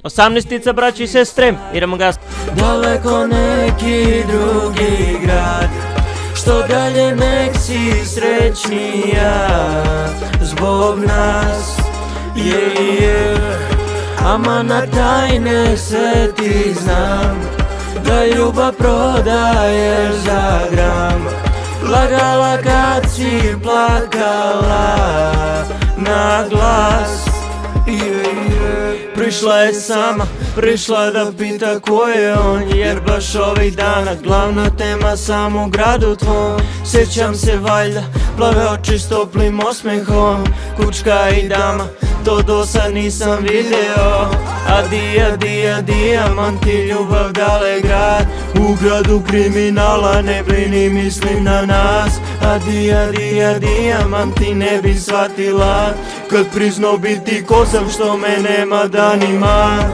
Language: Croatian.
18-tica, braći i sestre, idemo gas. Daleko neki drugi grad, što dalje nek si srećnija zbog nas, ama na tajne se ti znam, da ljubav prodaješ za gram. Lagala kad si plakala na glas, prišla je sama, prišla da pita ko je on, jer baš ovih dana glavna tema samo u gradu tvom. Sjećam se valjda, plave oči s toplim osmehom, kučka i dama, to dosad nisam video. Adija, dija, dijamanti, ljubav dale grad, u gradu kriminala, ne brini, mislim na nas. Adija, dija, dijamanti, ne bi shvatila kad priznao biti ko sam, što me nema danima.